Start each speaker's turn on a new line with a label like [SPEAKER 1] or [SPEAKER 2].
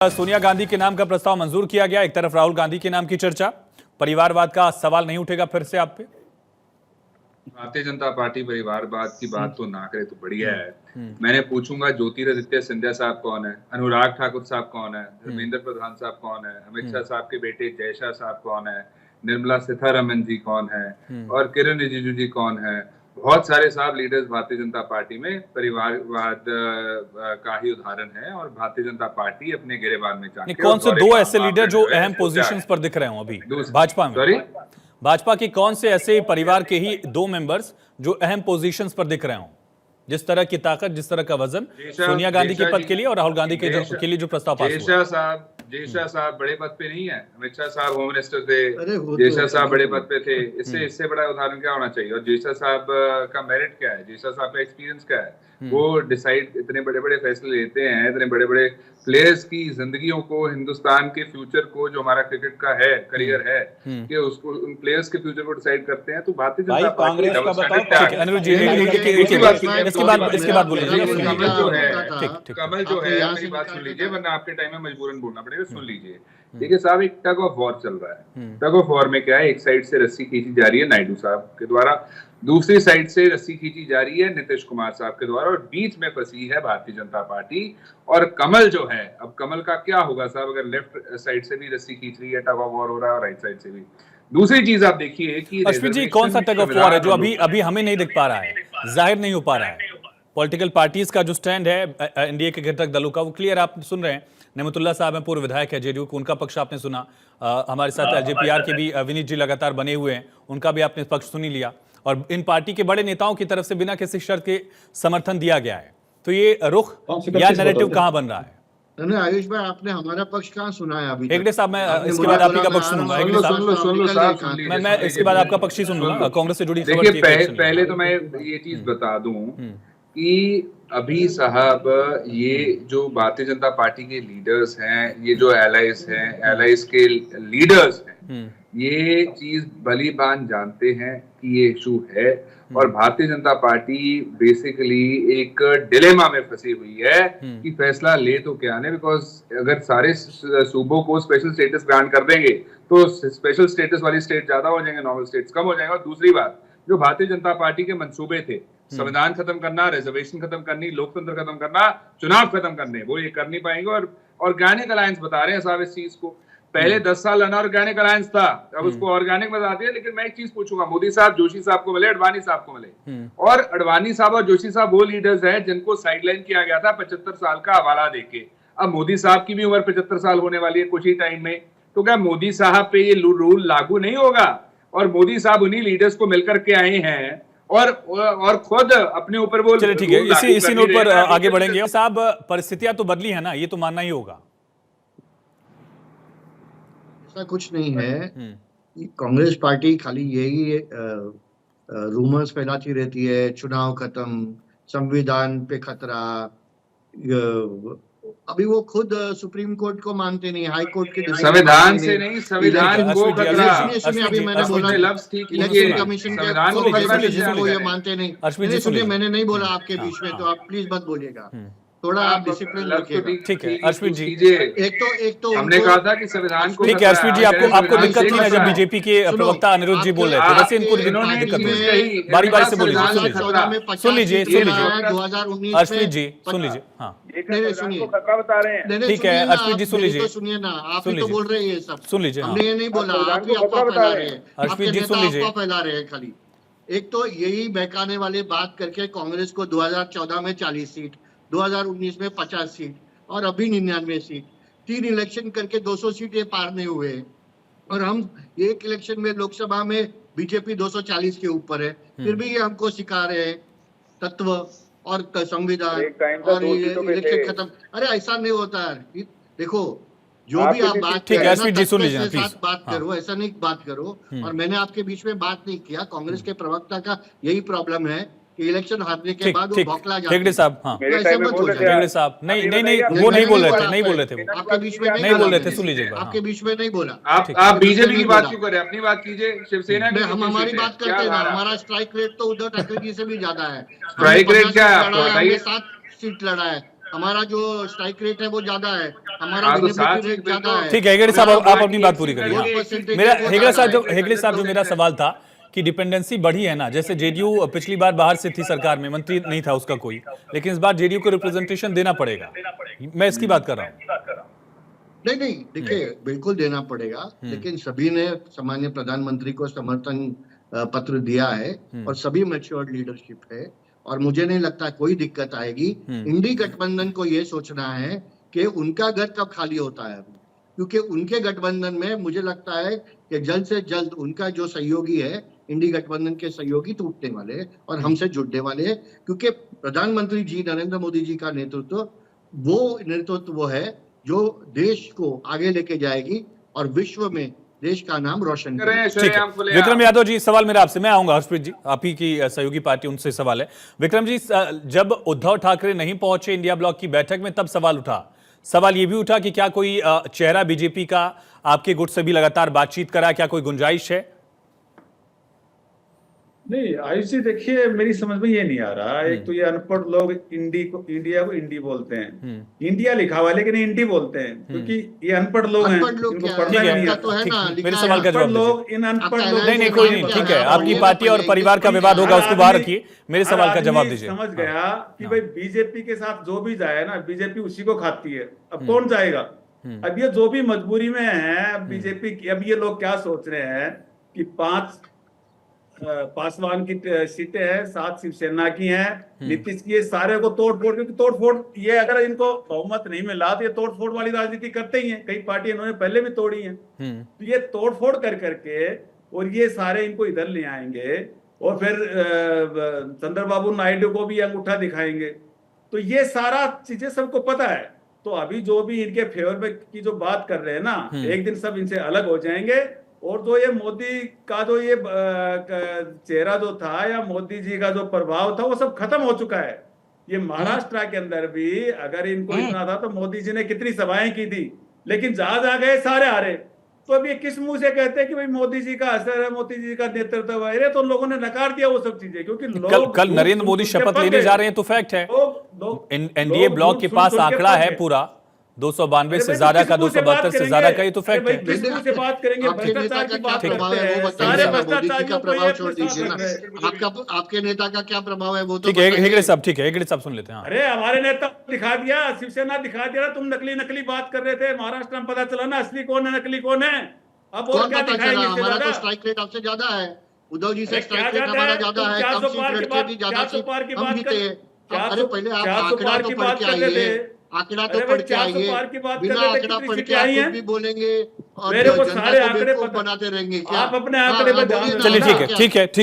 [SPEAKER 1] सोनिया गांधी के नाम का प्रस्ताव मंजूर किया गया। एक तरफ राहुल गांधी के नाम की चर्चा, परिवारवाद का सवाल नहीं उठेगा फिर से आप पे?
[SPEAKER 2] भारतीय जनता पार्टी परिवारवाद की बात तो ना करे तो बढ़िया है। मैंने पूछूंगा ज्योतिरादित्य सिंधिया साहब कौन है, अनुराग ठाकुर साहब कौन है, धर्मेंद्र प्रधान साहब कौन है, अमित शाह साहब के बेटे जय शाह साहब कौन है, निर्मला सीतारमन जी कौन है और किरण रिजिजू जी कौन है। बहुत सारे साहब लीडर्स भारतीय जनता पार्टी में परिवारवाद का ही उदाहरण है और भारतीय जनता पार्टी अपने गिरेबान में चाहती है।
[SPEAKER 1] कौन से दो ऐसे लीडर जो अहम पोजीशंस पर दिख रहे हो अभी भाजपा में?
[SPEAKER 2] सॉरी,
[SPEAKER 1] भाजपा के कौन से ऐसे परिवार के ही दो मेंबर्स जो अहम पोजीशंस पर दिख रहे हो, जिस तरह की ताकत, जिस तरह का वजन सोनिया गांधी के पद के लिए और राहुल गांधी के लिए जो प्रस्ताव पास हुआ?
[SPEAKER 2] जय शाह साहब बड़े पद पे नहीं है। अमित शाह साहब होम मिनिस्टर थे, जय शाह साहब बड़े पद पे थे। इससे बड़ा उदाहरण क्या होना चाहिए? और जय शाह साहब का मेरिट क्या है, जय शाह साहब का एक्सपीरियंस क्या है? वो डिसाइड इतने बड़े बड़े फैसले लेते हैं, इतने बड़े बड़े प्लेयर्स की जिंदगियों को, हिंदुस्तान के फ्यूचर को, जो हमारा क्रिकेट का है करियर है, कि उसको उन प्लेयर्स के फ्यूचर को डिसाइड करते हैं। तो भारतीय जनता पार्टी कमल जो है, मेरी बात सुन लीजिए वरना आपके टाइम में मजबूरन बोलना पड़ेगा। सुन लीजिए, देखिए साहब, एक टग ऑफ वॉर चल रहा है। टग ऑफ वॉर में क्या है? एक साइड से रस्सी खींची जा रही है नायडू साहब के द्वारा, दूसरी साइड से रस्सी खींची जा रही है नीतीश कुमार साहब के द्वारा, और बीच में फंसी है भारतीय जनता पार्टी और कमल जो है। अब कमल का क्या होगा साहब, अगर लेफ्ट साइड से भी रस्सी खींच रही है, टग ऑफ वॉर हो रहा है, और राइट साइड से भी। दूसरी चीज आप देखिए कि
[SPEAKER 1] अश्विन जी, कौन सा टग ऑफ वॉर है जो अभी हमें नहीं दिख पा रहा है, जाहिर नहीं हो पा रहा है? पॉलिटिकल पार्टीज का जो स्टैंड है एनडीए के घटक दलों का, वो क्लियर आप सुन रहे हैं। नेमतुल्ला साहब हैं, पूर्व विधायक है जेडीयू, उनका पक्ष आपने सुना। हमारे साथ एलजेपीआर के भी विनीत जी लगातार बने हुए हैं, उनका भी आपने पक्ष सुनी लिया। और इन पार्टी के बड़े नेताओं की तरफ से बिना किसी शर्त के समर्थन दिया गया है। तो ये रुख या नैरेटिव कहां बन रहा है?
[SPEAKER 3] नहीं आयुष भाई, आपने हमारा पक्ष कहाँ सुना है अभी?
[SPEAKER 1] हेगड़े साहब, मैं इसके बाद आपका पक्ष सुनूंगा। हेगड़े साहब, मैं इसके बाद आपका पक्ष ही सुनूंगा। कांग्रेस से जुड़ी
[SPEAKER 2] पहले तो मैं ये चीज बता दूं कि अभी साहब, ये जो भारतीय जनता पार्टी के लीडर्स हैं, ये जो एलाइज हैं, एलाइज के लीडर्स हैं, ये चीज भलीभांति जानते हैं कि ये इशू है। और भारतीय जनता पार्टी बेसिकली एक डिलेमा में फंसी हुई है कि फैसला ले तो क्या ने, बिकॉज अगर सारे सूबों को स्पेशल स्टेटस ग्रांट कर देंगे तो स्पेशल स्टेटस वाली स्टेट ज्यादा हो जाएंगे, नॉर्मल स्टेट्स कम हो जाएंगे। और दूसरी बात, जो भारतीय जनता पार्टी के मंसूबे थे, संविधान खत्म करना, रिजर्वेशन खत्म करनी, लोकतंत्र खत्म करना, चुनाव खत्म करने, वो ये कर नहीं पाएंगे। और ऑर्गेनिक अलायंस बता रहे हैं साहब इस चीज को। पहले 10 साल अनऑर्गेनिक अलायंस था, अब उसको ऑर्गेनिक बता दिया। लेकिन मैं एक चीज पूछूंगा, मोदी साहब जोशी साहब को मिले, अडवाणी साहब को मिले, और अडवाणी साहब और जोशी साहब वो लीडर्स हैं जिनको साइडलाइन किया गया था 75 साल का हवाला देके। अब मोदी साहब की भी उम्र 75 साल होने वाली है कुछ ही टाइम में, तो क्या मोदी साहब पे ये रूल लागू नहीं होगा? और मोदी साहब उन्हीं लीडर्स को मिलकर के आए हैं और खुद अपने ऊपर वो।
[SPEAKER 1] चलिए ठीक है, इसी नोट पर आगे बढ़ेंगे साहब। परिस्थितियां तो बदली है ना, ये तो मानना ही होगा।
[SPEAKER 3] ऐसा कुछ नहीं है। कांग्रेस पार्टी खाली यही रूमर्स फैलाती रहती है, चुनाव खत्म, संविधान पे खतरा। अभी वो खुद सुप्रीम कोर्ट को मानते नहीं, हाई कोर्ट के
[SPEAKER 2] संविधान से नहीं, संविधान को खतरा।
[SPEAKER 3] अभी मैंने बोला इलेक्शन कमीशन के वो ये मानते नहीं। सुनिए, मैंने नहीं बोला आपके बीच में, तो आप प्लीज मत बोलिएगा, थोड़ा आप डिसिप्लिन रखिएगा।
[SPEAKER 1] ठीक है अर्शमीत जी,
[SPEAKER 3] एक तो
[SPEAKER 2] हमने कहा था कि संविधान को।
[SPEAKER 1] ठीक है अर्शमीत जी, आपको दिक्कत नहीं है जब बीजेपी के प्रवक्ता अनिरुद्ध जी बोल रहे थे? वैसे इनको दिक्कत नहीं, बारी बारी से बोलिए। सुन लीजिए
[SPEAKER 3] 2019
[SPEAKER 1] अर्शमीत जी, सुन लीजिए। हाँ
[SPEAKER 3] सुनिए,
[SPEAKER 1] ठीक है अर्शमीत जी, सुन लीजिए।
[SPEAKER 3] सुनिए ना, आप ही तो बोल रहे हैं ये सब।
[SPEAKER 1] सुन लीजिए,
[SPEAKER 3] हमने ये नहीं बोला, आप ही अफवाह फैला रहे हैं।
[SPEAKER 1] अर्शमीत जी सुन लीजिए,
[SPEAKER 3] फैला रहे हैं खाली। एक तो यही बहकाने वाली बात करके कांग्रेस को 2014 में 40 सीट, 2019 में 50 सीट और अभी 99 सीट, 3 इलेक्शन करके 200 सीट ये पार नहीं हुए। और हम एक इलेक्शन में लोकसभा में बीजेपी 240 के ऊपर है, फिर भी ये हमको सिखा रहे हैं तत्व और संविधान और इलेक्शन खत्म। अरे ऐसा नहीं होता है। देखो, जो भी आप बात
[SPEAKER 1] ठीक है अर्शमीत जी, सुन लीजिए प्लीज।
[SPEAKER 3] बात करो, ऐसा नहीं बात करो। और मैंने आपके बीच में बात नहीं किया। कांग्रेस के प्रवक्ता का यही प्रॉब्लम है कि इलेक्शन हारने के बाद वो बौखला जाते हैं।
[SPEAKER 1] हेगड़े साहब, हाँ
[SPEAKER 3] हेगड़े
[SPEAKER 1] साहब, नहीं वो नहीं बोल रहे थे, वो
[SPEAKER 3] आपके बीच में
[SPEAKER 1] नहीं बोल रहे थे। सुन लीजिए,
[SPEAKER 3] आपके बीच में नहीं बोला।
[SPEAKER 2] आप बीजेपी की बात क्यों करें? अपनी बात कीजिए। शिवसेना
[SPEAKER 3] हम हमारी बात करते हैं ना, हमारा स्ट्राइक रेट तो उद्धव ठाकरे जी से भी ज्यादा है।
[SPEAKER 2] स्ट्राइक रेट क्या है?
[SPEAKER 3] 7 सीट लड़ा है, हमारा जो स्ट्राइक रेट है वो ज्यादा है, हमारा
[SPEAKER 2] हाँ, तो
[SPEAKER 3] विनेबिलिटी
[SPEAKER 2] 7
[SPEAKER 3] रेट
[SPEAKER 2] सीट
[SPEAKER 3] ज्यादा
[SPEAKER 2] तो-
[SPEAKER 3] है।
[SPEAKER 1] ठीक है हेगड़े साहब,
[SPEAKER 3] मेरा
[SPEAKER 1] आप अपनी बात पूरी करिए।
[SPEAKER 3] वोट
[SPEAKER 1] हाँ।
[SPEAKER 3] परसेंटेज
[SPEAKER 1] मेरा
[SPEAKER 3] वो
[SPEAKER 1] हेगड़े
[SPEAKER 3] ज्यादा
[SPEAKER 1] साहब
[SPEAKER 3] है,
[SPEAKER 1] हेगड़े साहब जो मेरा
[SPEAKER 3] 100% है।
[SPEAKER 1] सवाल था कि डिपेंडेंसी बढ़ी है ना, जैसे जेडीयू पिछली बार बाहर से थी सरकार में, मंत्री नहीं था उसका कोई, लेकिन इस बार जेडीयू को रिप्रेजेंटेशन देना पड़ेगा, मैं इसकी बात कर रहा हूँ।
[SPEAKER 3] नहीं, देखिए बिल्कुल देना पड़ेगा, लेकिन सभी ने सामान्य प्रधानमंत्री को समर्थन पत्र दिया है और सभी मैच्योर्ड लीडरशिप है, और मुझे नहीं लगता कोई दिक्कत आएगी। इंडी गठबंधन को ये सोचना है कि उनका घर कब खाली होता है अभी, क्योंकि उनके गठबंधन में मुझे लगता है कि जल्द से जल्द उनका जो सहयोगी है, इंडी गठबंधन के सहयोगी टूटने वाले हैं और हमसे जुड़ने वाले हैं, क्योंकि प्रधानमंत्री जी नरेंद्र मोदी जी का नेतृत्व वो नेतृत्व है जो देश को आगे लेके जाएगी और विश्व में देश का नाम रोशन करेगी।
[SPEAKER 1] ठीक है
[SPEAKER 2] श्रेयाम फुले
[SPEAKER 1] विक्रम यादव जी, सवाल मेरा आपसे, मैं आऊंगा हर्षप्रीत जी, आप ही की सहयोगी पार्टी, उनसे सवाल है। विक्रम जी, जब उद्धव ठाकरे नहीं पहुंचे इंडिया ब्लॉक की बैठक में, तब सवाल उठा, सवाल ये भी उठा कि क्या कोई चेहरा बीजेपी का आपके गुट से भी लगातार बातचीत करा, क्या कोई गुंजाइश है?
[SPEAKER 4] नहीं आयुष जी, देखिए मेरी समझ में ये नहीं आ रहा। एक तो ये अनपढ़ लोग इंडिया को इंडी बोलते हैं, इंडिया लिखा हुआ है लेकिन इंडी बोलते हैं, क्योंकि ये अनपढ़ लोग हैं,
[SPEAKER 3] अनपढ़ लोग
[SPEAKER 4] इनको
[SPEAKER 3] क्या
[SPEAKER 4] पढ़ना
[SPEAKER 3] है?
[SPEAKER 4] नहीं
[SPEAKER 3] इनका
[SPEAKER 4] आता।
[SPEAKER 3] तो है ना,
[SPEAKER 1] ठीक,
[SPEAKER 3] लिखा
[SPEAKER 1] मेरे
[SPEAKER 3] है।
[SPEAKER 1] सवाल का
[SPEAKER 4] अनपढ़
[SPEAKER 1] जवाब दीजिए।
[SPEAKER 4] लोग इन अनपढ़
[SPEAKER 3] आपका
[SPEAKER 4] लोग
[SPEAKER 1] नहीं नहीं, कोई नहीं, ठीक है, आपकी पार्टी और परिवार का विवाद होगा, उसको बाहर रखिए, मेरे सवाल का जवाब दीजिए।
[SPEAKER 4] समझ गया कि भाई बीजेपी के साथ जो भी जाए ना, बीजेपी उसी को खाती है। अब कौन जाएगा? अब ये जो भी मजबूरी में है, अब बीजेपी की, अब ये लोग क्या सोच रहे हैं कि 5 पासवान की सीटें हैं, 7 शिवसेना की हैं, नीतीश की, सारे को तोड़ फोड़, क्योंकि तोड़ फोड़, ये अगर इनको बहुमत नहीं मिला तो ये तोड़ फोड़ वाली राजनीति करते ही हैं। कई पार्टी इन्होंने पहले भी तोड़ी हैं, तो ये तोड़ फोड़ कर करके और ये सारे इनको इधर ले आएंगे और फिर चंद्रबाबू नायडू को भी अंगूठा दिखाएंगे। तो ये सारा चीजें सबको पता है। तो अभी जो भी इनके फेवर में की जो बात कर रहे हैं ना, एक दिन सब इनसे अलग हो जाएंगे। और जो ये मोदी का जो ये चेहरा जो था या मोदी जी का जो प्रभाव था, वो सब खत्म हो चुका है। ये महाराष्ट्र के अंदर भी अगर इनको इतना था तो मोदी जी ने कितनी सभाएं की थी, लेकिन जहां जहां गए सारे हारे। तो अब ये किस मुंह से कहते हैं कि भाई मोदी जी का असर है, मोदी जी का नेतृत्व है? तो लोगों ने नकार दिया वो सब चीजें, क्योंकि लोग
[SPEAKER 1] कल नरेंद्र मोदी शपथ लेने जा रहे हैं, तो फैक्ट है, एनडीए ब्लॉक के पास आंकड़ा है पूरा 292 से ज्यादा का, 272 से ज्यादा का, ये तो फैक्ट है।
[SPEAKER 4] से बात करेंगे,
[SPEAKER 3] आपके नेता का क्या प्रभाव है वो बताइए, मोदी जी का प्रभाव छोड़ दीजिए ना, आपके नेता का क्या प्रभाव है वो तो
[SPEAKER 1] ठीक है हेगड़े साहब, ठीक है हेगड़े साहब सुन लेते हैं।
[SPEAKER 4] अरे हमारे नेता दिखा दिया, शिवसेना दिखा दिया, तुम नकली नकली बात कर रहे थे, महाराष्ट्र में पता चला ना असली कौन है नकली कौन है। अब और क्या दिखाएंगे?
[SPEAKER 3] हमारा तो स्ट्राइक रेट आपसे ज्यादा है, उद्धव जी से स्ट्राइक रेट हमारा ज्यादा है, कम सीट लड़के भी ज्यादा सीट हम जीते। अरे पहले आप आंकड़ा तो पढ़ के आइए, आंकड़ा तो पढ़ के आइए, बिना आंकड़ा पढ़ के आप कुछ भी बोलेंगे और
[SPEAKER 4] मेरे को
[SPEAKER 3] जनता
[SPEAKER 4] सारे
[SPEAKER 3] को
[SPEAKER 4] आंकड़े
[SPEAKER 3] बेवकूफ बनाते रहेंगे क्या?
[SPEAKER 4] आप अपने आंकड़े
[SPEAKER 3] हाँ,
[SPEAKER 4] पर ध्यान
[SPEAKER 3] बोलिए ना,
[SPEAKER 1] चलिए
[SPEAKER 3] हाँ,
[SPEAKER 1] ठीक है
[SPEAKER 3] क्या?
[SPEAKER 1] ठीक है ठीक